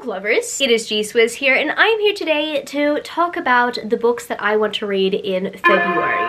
lovers, it is G-Swizz here, and I am here today to talk about the books that I want to read in February.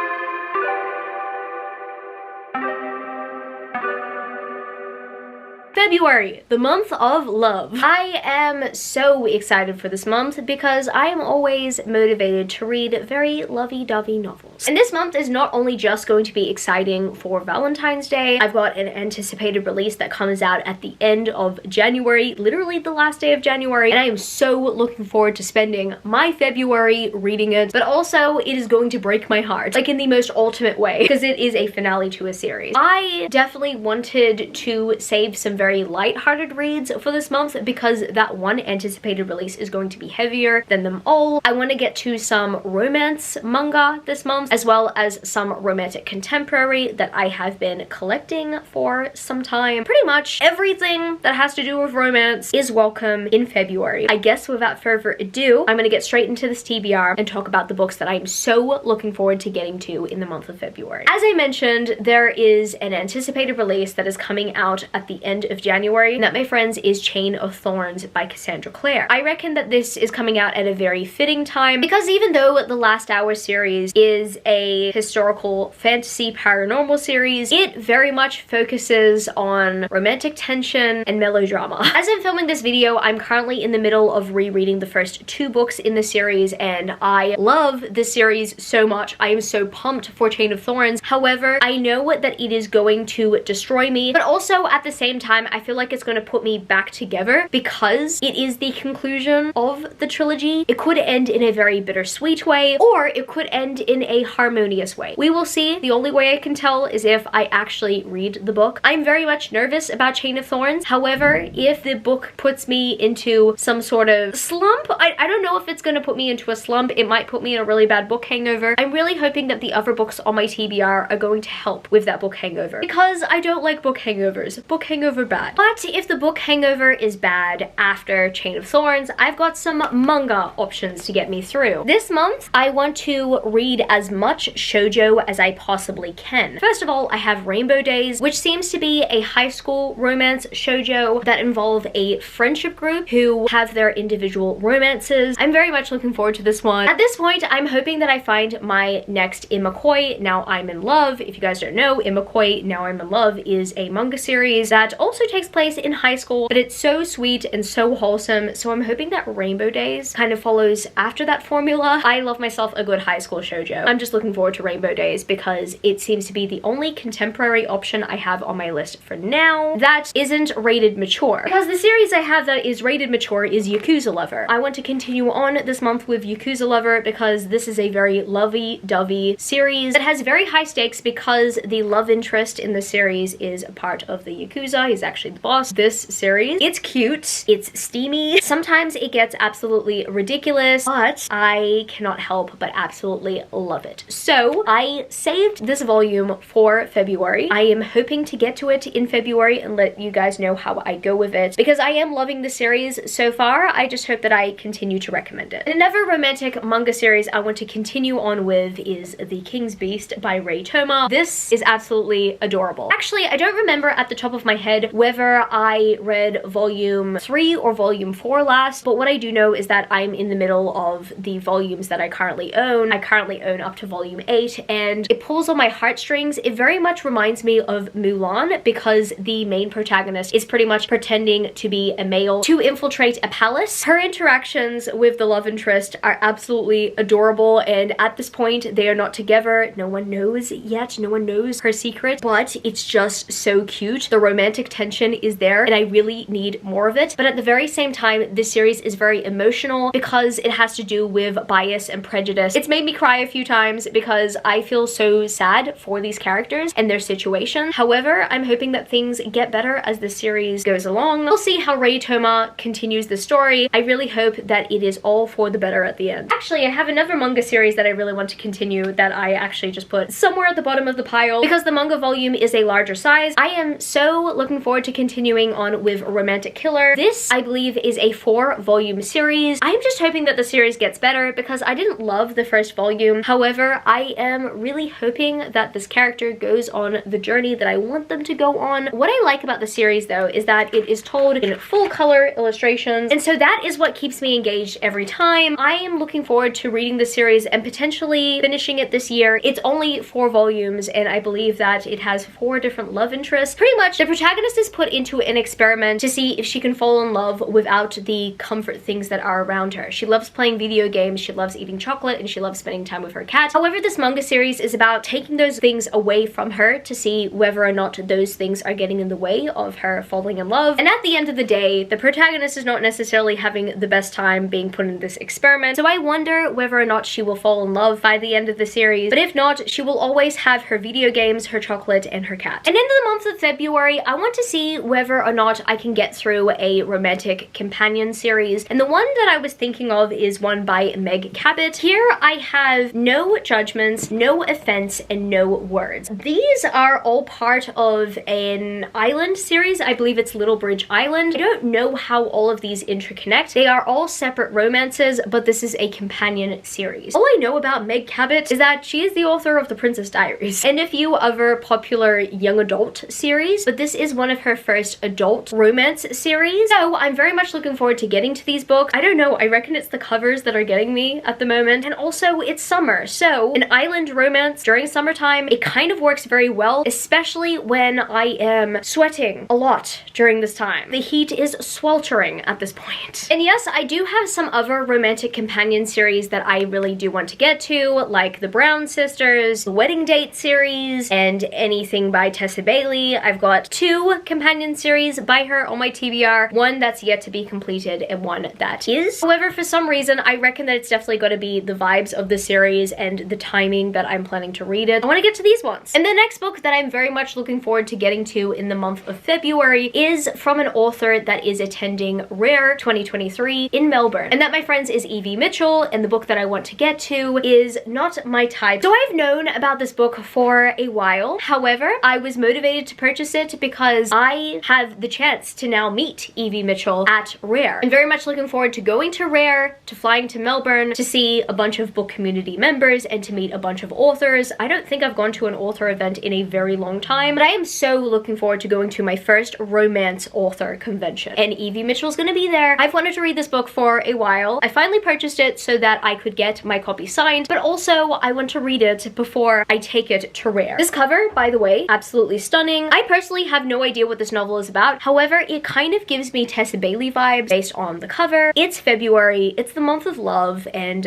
February, the month of love. I am so excited for this month because I am always motivated to read very lovey-dovey novels. And this month is not only just going to be exciting for Valentine's Day, I've got an anticipated release that comes out at the end of January, literally the last day of January, and I am so looking forward to spending my February reading it, but also it is going to break my heart, like in the most ultimate way, because it is a finale to a series. I definitely wanted to save some very light-hearted reads for this month because that one anticipated release is going to be heavier than them all. I want to get to some romance manga this month, as well as some romantic contemporary that I have been collecting for some time. Pretty much everything that has to do with romance is welcome in February. I guess without further ado, I'm going to get straight into this TBR and talk about the books that I'm so looking forward to getting to in the month of February. As I mentioned, there is an anticipated release that is coming out at the end of January, and that, my friends, is Chain of Thorns by Cassandra Clare. I reckon that this is coming out at a very fitting time because even though the Last Hour series is a historical fantasy paranormal series, it very much focuses on romantic tension and melodrama. As I'm filming this video, I'm currently in the middle of rereading the first two books in the series, and I love this series so much. I am so pumped for Chain of Thorns. However, I know that it is going to destroy me, but also at the same time, I feel like it's going to put me back together because it is the conclusion of the trilogy. It could end in a very bittersweet way, or it could end in a harmonious way. We will see. The only way I can tell is if I actually read the book. I'm very much nervous about Chain of Thorns. However, if the book puts me into some sort of slump, I don't know if it's going to put me into a slump. It might put me in a really bad book hangover. I'm really hoping that the other books on my TBR are going to help with that book hangover because I don't like book hangovers. Book hangover bad. But if the book hangover is bad after Chain of Thorns, I've got some manga options to get me through. This month, I want to read as much shoujo as I possibly can. First of all, I have Rainbow Days, which seems to be a high school romance shoujo that involve a friendship group who have their individual romances. I'm very much looking forward to this one. At this point, I'm hoping that I find my next Imakoi, Now I'm in Love. If you guys don't know, Imakoi, Now I'm in Love is a manga series that also takes place in high school, but it's so sweet and so wholesome, so I'm hoping that Rainbow Days kind of follows after that formula. I love myself a good high school shoujo. I'm just looking forward to Rainbow Days because it seems to be the only contemporary option I have on my list for now that isn't rated mature. Because the series I have that is rated mature is Yakuza Lover. I want to continue on this month with Yakuza Lover because this is a very lovey-dovey series that has very high stakes because the love interest in the series is a part of the Yakuza. He's actually the boss. This series, it's cute, it's steamy, sometimes it gets absolutely ridiculous, but I cannot help but absolutely love it. So I saved this volume for February. I am hoping to get to it in February and let you guys know how I go with it because I am loving the series so far. I just hope that I continue to recommend it. Another romantic manga series I want to continue on with is The King's Beast by Ray Toma. This is absolutely adorable. Actually, I don't remember at the top of my head whether I read volume 3 or volume 4 last, but what I do know is that I'm in the middle of the volumes that I currently own. I currently own up to volume 8, and it pulls on my heartstrings. It very much reminds me of Mulan because the main protagonist is pretty much pretending to be a male to infiltrate a palace. Her interactions with the love interest are absolutely adorable, and at this point they are not together. No one knows yet. No one knows her secret, but it's just so cute. The romantic tension is there, and I really need more of it. But at the very same time, this series is very emotional because it has to do with bias and prejudice. It's made me cry a few times because I feel so sad for these characters and their situation. However, I'm hoping that things get better as the series goes along. We'll see how Ray Toma continues the story. I really hope that it is all for the better at the end. Actually, I have another manga series that I really want to continue that I actually just put somewhere at the bottom of the pile because the manga volume is a larger size. I am so looking forward to to continuing on with Romantic Killer. This, I believe, is a 4-volume series. I'm just hoping that the series gets better because I didn't love the first volume. However, I am really hoping that this character goes on the journey that I want them to go on. What I like about the series, though, is that it is told in full color illustrations, and so that is what keeps me engaged every time. I am looking forward to reading the series and potentially finishing it this year. It's only 4 volumes, and I believe that it has 4 different love interests. Pretty much, the protagonist is put into an experiment to see if she can fall in love without the comfort things that are around her. She loves playing video games, she loves eating chocolate, and she loves spending time with her cat. However, this manga series is about taking those things away from her to see whether or not those things are getting in the way of her falling in love. And at the end of the day, the protagonist is not necessarily having the best time being put in this experiment, so I wonder whether or not she will fall in love by the end of the series. But if not, she will always have her video games, her chocolate, and her cat. And in the month of February, I want to see whether or not I can get through a romantic companion series, and the one that I was thinking of is one by Meg Cabot. Here I have no judgments, no offense, and no words. These are all part of an island series. I believe it's Little Bridge Island. I don't know how all of these interconnect. They are all separate romances, but this is a companion series. All I know about Meg Cabot is that she is the author of The Princess Diaries and a few other popular young adult series, but this is one of her first adult romance series. So I'm very much looking forward to getting to these books. I don't know, I reckon it's the covers that are getting me at the moment, and also it's summer, so an island romance during summertime, it kind of works very well, especially when I am sweating a lot during this time. The heat is sweltering at this point. And yes, I do have some other romantic companion series that I really do want to get to, like the Brown Sisters, the Wedding Date series, and anything by Tessa Bailey. I've got 2 companion series by her on my TBR, one that's yet to be completed and one that is. However, for some reason, I reckon that it's definitely going to be the vibes of the series and the timing that I'm planning to read it. I want to get to these ones. And the next book that I'm very much looking forward to getting to in the month of February is from an author that is attending Rare 2023 in Melbourne. And that, my friends, is Evie Mitchell, and the book that I want to get to is not my type. So I've known about this book for a while. However, I was motivated to purchase it because I have the chance to now meet Evie Mitchell at Rare. I'm very much looking forward to going to Rare, to flying to Melbourne, to see a bunch of book community members, and to meet a bunch of authors. I don't think I've gone to an author event in a very long time, but I am so looking forward to going to my first romance author convention. And Evie Mitchell's gonna be there. I've wanted to read this book for a while. I finally purchased it so that I could get my copy signed, but also I want to read it before I take it to Rare. This cover, by the way, absolutely stunning. I personally have no idea what this novel is about. However, it kind of gives me Tessa Bailey vibes based on the cover. It's February, it's the month of love, and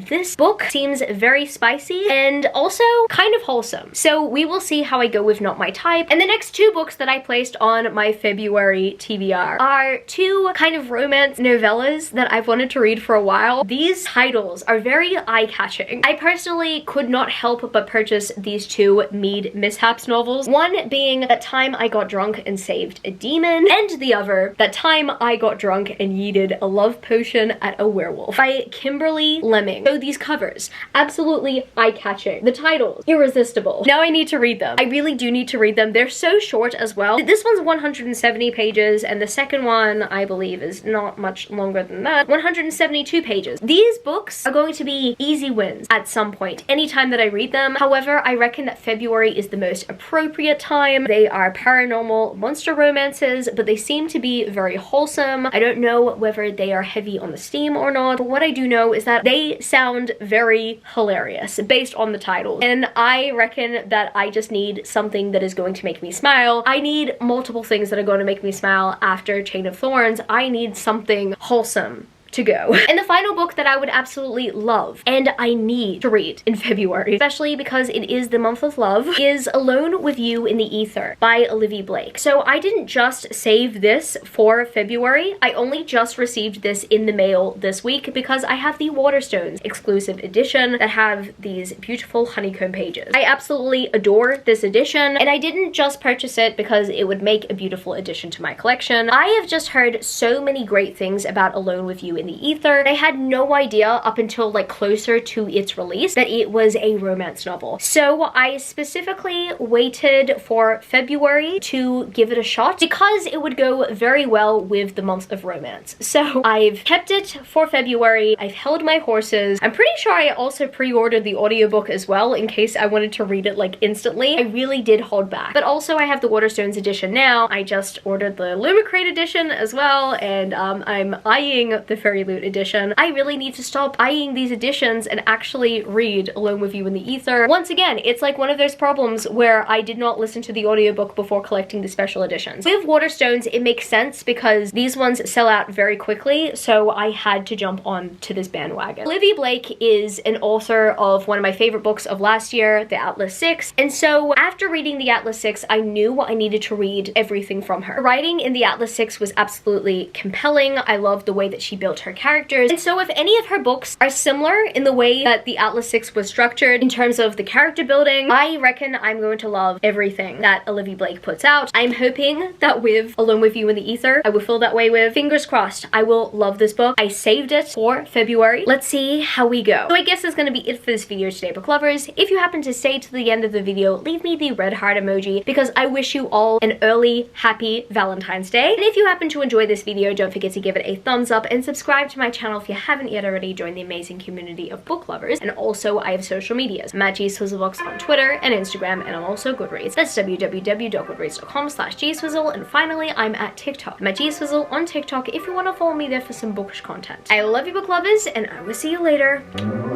this book seems very spicy and also kind of wholesome. So we will see how I go with Not My Type. And the next 2 books that I placed on my February TBR are 2 kind of romance novellas that I've wanted to read for a while. These titles are very eye-catching. I personally could not help but purchase these 2 Mead Mishaps novels. One being That Time I Got Drunk and Saved a Demon, and the other, That Time I Got Drunk and Yeeted a Love Potion at a Werewolf by Kimberly Lemming. So these covers, absolutely eye-catching. The titles, irresistible. Now I need to read them. I really do need to read them. They're so short as well. This one's 170 pages, and the second one, I believe, is not much longer than that. 172 pages. These books are going to be easy wins at some point, anytime that I read them. However, I reckon that February is the most appropriate time. They are paranormal monster romances, but they seem to be very wholesome. I don't know whether they are heavy on the steam or not, but what I do know is that they sound very hilarious based on the titles. And I reckon that I just need something that is going to make me smile. I need multiple things that are going to make me smile after Chain of Thorns. I need something wholesome to go. And the final book that I would absolutely love and I need to read in February, especially because it is the month of love, is Alone with You in the Ether by Olivia Blake. So I didn't just save this for February. I only just received this in the mail this week because I have the Waterstones exclusive edition that have these beautiful honeycomb pages. I absolutely adore this edition, and I didn't just purchase it because it would make a beautiful addition to my collection. I have just heard so many great things about Alone with You in in the Ether. I had no idea up until like closer to its release that it was a romance novel. So I specifically waited for February to give it a shot because it would go very well with the month of romance. So I've kept it for February. I've held my horses. I'm pretty sure I also pre-ordered the audiobook as well in case I wanted to read it like instantly. I really did hold back. But also I have the Waterstones edition now. I just ordered the Lumicrate edition as well, and I'm eyeing the Fairy Loot edition. I really need to stop eyeing these editions and actually read Alone With You in the Ether. Once again, it's like one of those problems where I did not listen to the audiobook before collecting the special editions. With Waterstones, it makes sense because these ones sell out very quickly, so I had to jump on to this bandwagon. Olivia Blake is an author of one of my favorite books of last year, The Atlas Six, and so after reading The Atlas Six, I knew I needed to read everything from her. Her writing in The Atlas Six was absolutely compelling. I loved the way that she built her characters, and so if any of her books are similar in the way that The Atlas Six was structured in terms of the character building, I reckon I'm going to love everything that Olivia Blake puts out. I'm hoping that with Alone With You in the Ether, I will feel that way with. Fingers crossed, I will love this book. I saved it for February. Let's see how we go. So I guess that's going to be it for this video today, book lovers. If you happen to stay to the end of the video, leave me the red heart emoji because I wish you all an early, happy Valentine's Day. And if you happen to enjoy this video, don't forget to give it a thumbs up and subscribe to my channel if you haven't yet already. Join the amazing community of book lovers. And also, I have social medias. I'm at GSwizzleBooks on Twitter and Instagram, and I'm also Goodreads. That's www.goodreads.com/gswizzle. And finally, I'm at TikTok. I'm at GSwizzle on TikTok if you want to follow me there for some bookish content. I love you, book lovers, and I will see you later.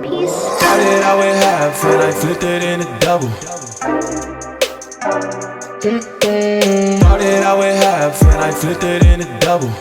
Peace. How did I would have when I flipped it in a double? How did I would have when I flipped it in a double?